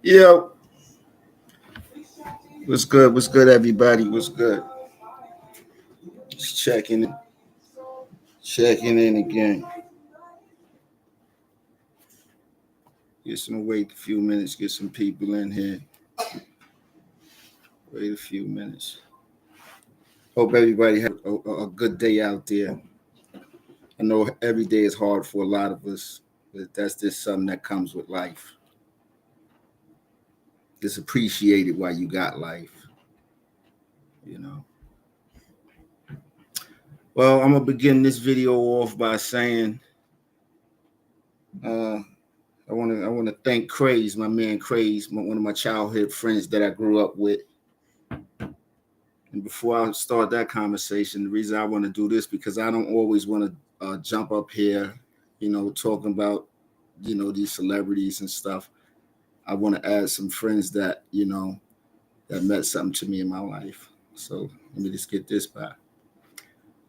Yo, what's good? What's good, everybody? What's good? Just checking in again. Wait a few minutes, get some people in here. Wait a few minutes. Hope everybody had a good day out there. I know every day is hard for a lot of us, but that's just something that comes with life. Just appreciate it while you got life, you know. Well, I'm gonna begin this video off by saying, uh, I want to thank Craze, my man Craze, one of my childhood friends that I grew up with. And before I start that conversation, the reason I want to do this because I don't always want to jump up here, talking about these celebrities and stuff. I want to add some friends that that meant something to me in my life. So let me just get this back.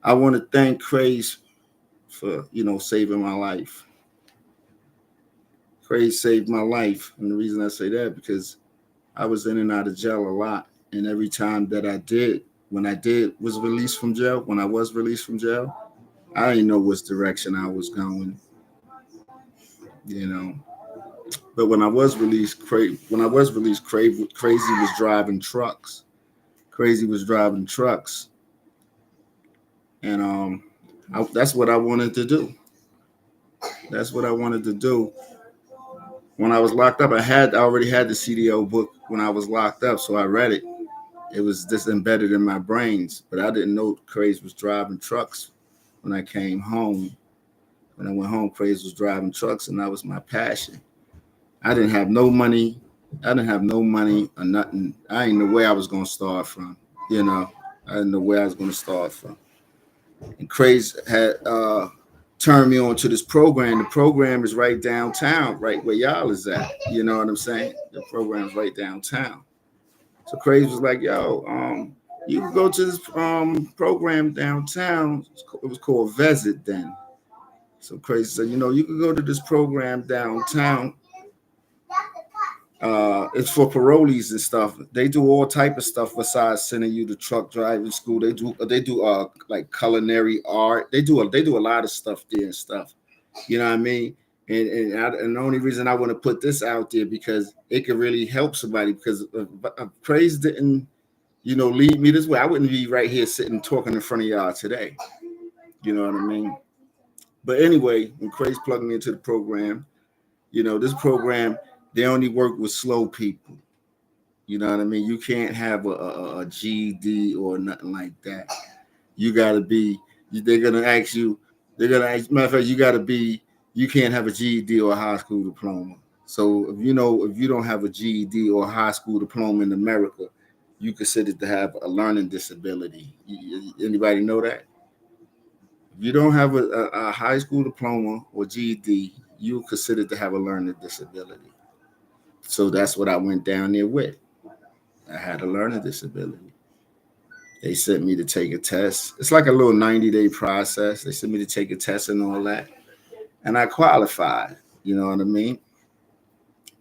I want to thank Craze for saving my life. Craze saved my life, and the reason I say that because I was in and out of jail a lot, and every time that when I was released from jail, when I was released from jail, I didn't know which direction I was going, you know. But when I was released, Crazy was driving trucks. Crazy was driving trucks, and that's what I wanted to do. That's what I wanted to do. When I was locked up, I already had the CDO book when I was locked up, so I read it. It was just embedded in my brains, but I didn't know Craze was driving trucks when I came home. When I went home, Craze was driving trucks, and that was my passion. I didn't have no money. I didn't have no money or nothing. I didn't know where I was going to start from. I didn't know where I was going to start from. And Craze had turned me on to this program. The program is right downtown, right where y'all is at. You know what I'm saying? The program is right downtown. So Crazy was like, yo, you can go to this program downtown. It was called Visit then. So Crazy said, you can go to this program downtown. It's for parolees and stuff. They do all type of stuff besides sending you to truck driving school. They do like culinary art. They do a lot of stuff there and stuff. You know what I mean? And the only reason I want to put this out there because it could really help somebody because if Praise didn't, lead me this way, I wouldn't be right here sitting talking in front of y'all today. You know what I mean? But anyway, when Praise plugged me into the program, this program, they only work with slow people. You know what I mean? You can't have a GED or nothing like that. You got to be, they're going to ask you, matter of fact, you can't have a GED or a high school diploma. So if you don't have a GED or a high school diploma in America, you considered to have a learning disability. Anybody know that? If you don't have a high school diploma or GED, you're considered to have a learning disability. So that's what I went down there with. I had a learning disability. They sent me to take a test. It's like a little 90-day process. They sent me to take a test and all that. And I qualified. You know what I mean?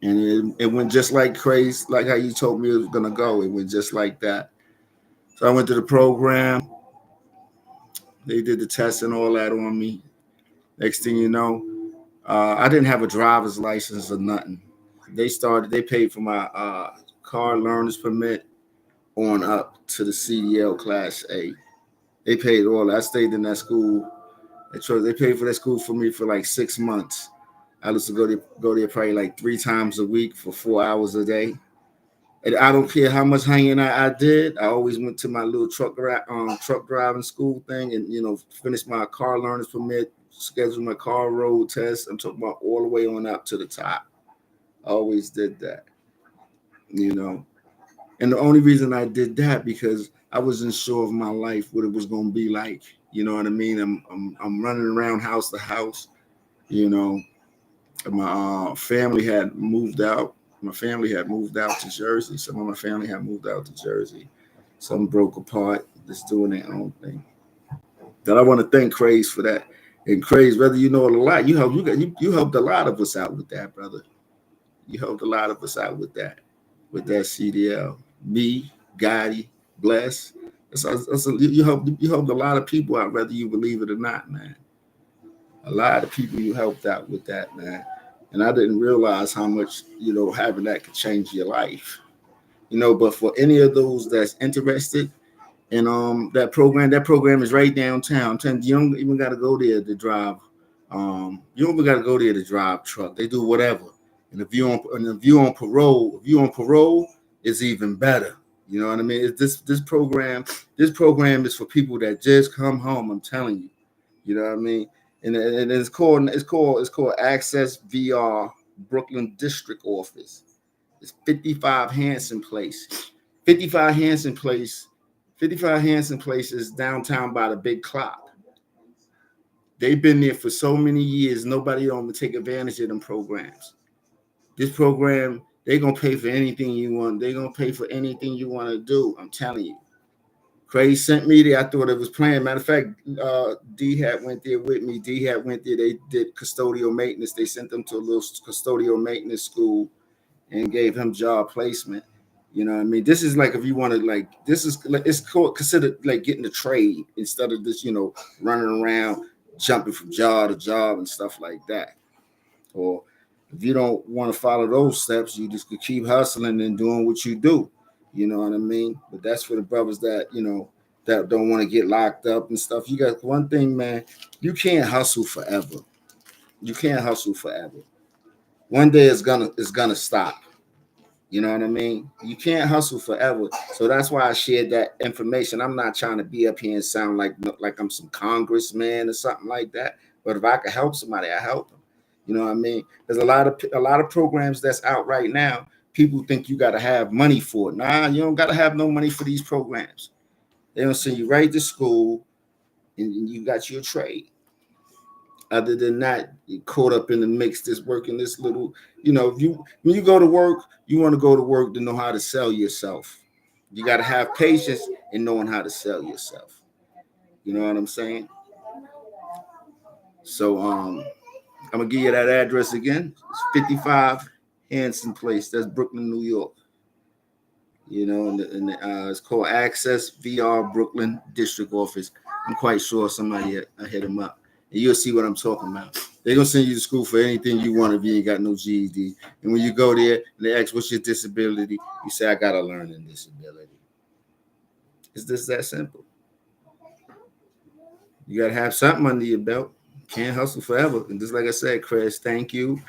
And it went just like crazy, like how you told me it was going to go. It went just like that. So I went to the program. They did the test and all that on me. Next thing you know, I didn't have a driver's license or nothing. They paid for my car learner's permit on up to the CDL Class A. They paid all that. I stayed in that school. They paid for that school for me for like 6 months. I used to go there probably like 3 times a week for 4 hours a day. And I don't care how much hanging I did. I always went to my little truck driving school thing and finished my car learner's permit, scheduled my car road test. I'm talking about all the way on up to the top. I always did that, And the only reason I did that because I wasn't sure of my life, what it was going to be like. You know what I mean? I'm running around house to house. My family had moved out. My family had moved out to Jersey. Some of my family had moved out to Jersey. Some broke apart, just doing their own thing. That I want to thank Craze for that. And Craze, whether you know it or not, you helped a lot of us out with that, brother. You helped a lot of us out with that CDL. Me, Gotti, Bless. You helped a lot of people out, whether you believe it or not, man. A lot of people you helped out with that, man. And I didn't realize how much, having that could change your life. But for any of those that's interested, and that program is right downtown. I'm telling you, you don't even got to go there to drive. You don't even got to go there to drive truck. They do whatever. And if you on parole, it's even better. You know what I mean? This program is for people that just come home. I'm telling you. You know what I mean? And it's called Access VR Brooklyn District Office. It's 55 Hanson Place. 55 Hanson Place 55 Hanson Place is downtown by the big clock. They've been there for so many years. Nobody don't take advantage of them programs. This program, they're going to pay for anything you want. They're going to pay for anything you want to do. I'm telling you. Craig sent me there. I thought it was playing. Matter of fact, D-Hat went there with me. D-Hat went there. They did custodial maintenance. They sent them to a little custodial maintenance school and gave him job placement. You know what I mean? This is like, if you want to, like, it's considered like getting a trade instead of this, running around, jumping from job to job and stuff like that. Or if you don't want to follow those steps, you just could keep hustling and doing what you do. You know what I mean? But that's for the brothers that, that don't want to get locked up and stuff. You got one thing, man, you can't hustle forever. You can't hustle forever. One day it's gonna stop. You know what I mean? You can't hustle forever. So that's why I shared that information. I'm not trying to be up here and sound like I'm some congressman or something like that. But if I could help somebody, I help them. You know what I mean? There's a lot of programs that's out right now. People think you got to have money for it. Nah, you don't got to have no money for these programs. They don't send you right to school, and you got your trade. Other than that, you're caught up in the mix, this working this little, when you go to work, you want to go to work to know how to sell yourself. You got to have patience in knowing how to sell yourself. You know what I'm saying? So I'm gonna give you that address again. It's 55 Hanson Place. That's Brooklyn, New York. It's called Access VR Brooklyn District Office. I'm quite sure somebody I hit them up. And you'll see what I'm talking about. They're going to send you to school for anything you want if you ain't got no GED. And when you go there and they ask, what's your disability? You say, I got a learning disability. It's just that simple. You got to have something under your belt. Can't hustle forever. And just like I said, Chris, thank you.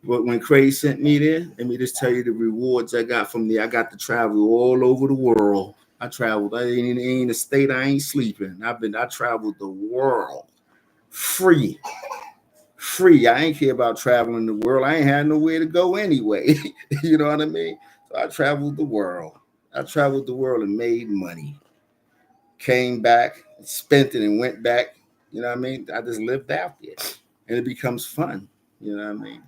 But when Craig sent me there, let me just tell you the rewards I got from there. I got to travel all over the world. I traveled. I ain't in a state I ain't sleeping. I traveled the world. Free. I ain't care about traveling the world. I ain't had nowhere to go anyway. You know what I mean? So I traveled the world. And made money. Came back, spent it, and went back. You know what I mean? I just lived out there. And it becomes fun. You know what I mean?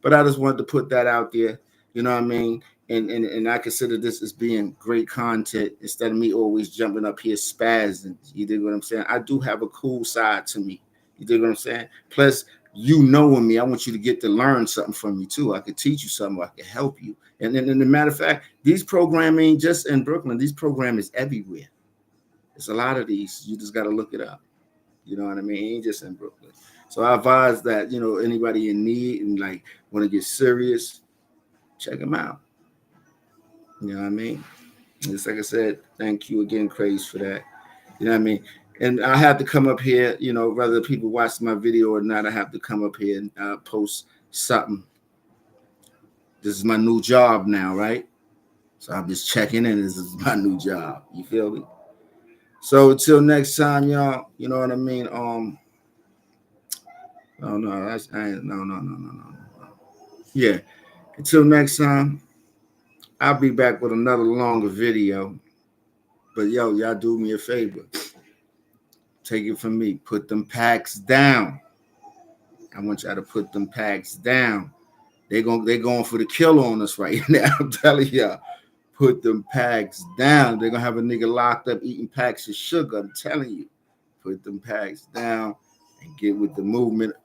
But I just wanted to put that out there. You know what I mean? And I consider this as being great content instead of me always jumping up here spazzing. You dig what I'm saying? I do have a cool side to me. You dig what I'm saying? Plus, knowing me, I want you to get to learn something from me too. I could teach you something. I could help you. And the matter of fact, these programs ain't just in Brooklyn. These programs is everywhere. There's a lot of these. You just got to look it up. You know what I mean? It ain't just in Brooklyn. So I advise that, anybody in need and like want to get serious, check them out. You know what I mean? Just like I said, thank you again, Craze, for that. You know what I mean? And I have to come up here, whether people watch my video or not, I have to come up here and post something. This is my new job now, right? So I'm just checking in. This is my new job. You feel me? So until next time, y'all, you know what I mean? No. Yeah. Until next time, I'll be back with another longer video. But y'all do me a favor. Take it from me. Put them packs down. I want y'all to put them packs down. They're going for the kill on us right now. I'm telling y'all. Put them packs down. They're gonna have a nigga locked up eating packs of sugar. I'm telling you. Put them packs down and get with the movement.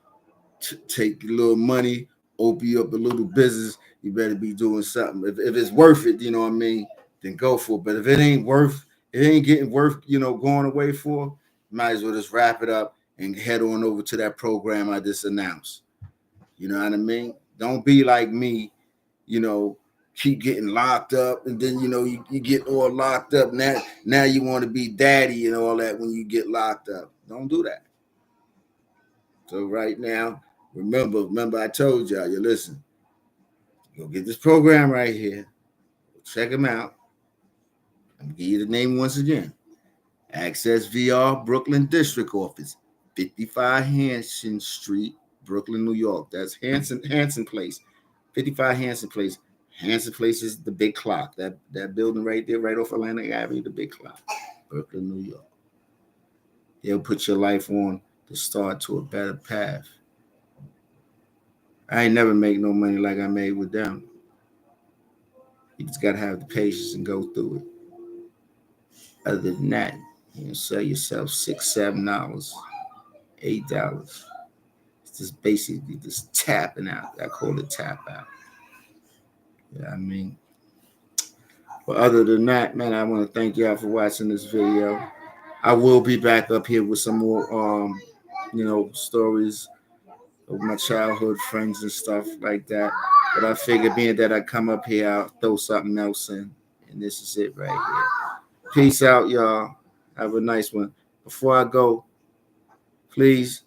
Take a little money open you up a little business, you better be doing something. If it's worth it, you know what I mean, then go for it. But if it ain't worth, it ain't getting worth, going away for, might as well just wrap it up and head on over to that program I just announced. You know what I mean? Don't be like me, you know, keep getting locked up and then you get all locked up. Now you want to be daddy and all that when you get locked up. Don't do that. So right now, remember I told y'all, you listen, go get this program right here. Check them out. I'm gonna give you the name once again. Access VR Brooklyn District Office, 55 Hanson Street, Brooklyn, New York. That's Hanson Place, 55 Hanson Place. Hanson Place is the big clock. That building right there, right off Atlantic Avenue, the big clock, Brooklyn, New York. They'll put your life on the start to a better path. I ain't never make no money like I made with them. You just gotta have the patience and go through it. Other than that, sell yourself $6, $7, $8. It's just basically just tapping out. I call it tap out. Yeah, I mean. But other than that, man, I want to thank y'all for watching this video. I will be back up here with some more stories of my childhood friends and stuff like that. But I figured being that I come up here, I'll throw something else in. And this is it right here. Peace out, y'all. Have a nice one. Before I go, please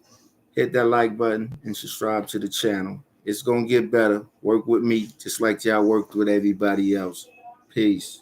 hit that like button and subscribe to the channel. It's going to get better. Work with me just like y'all worked with everybody else. Peace.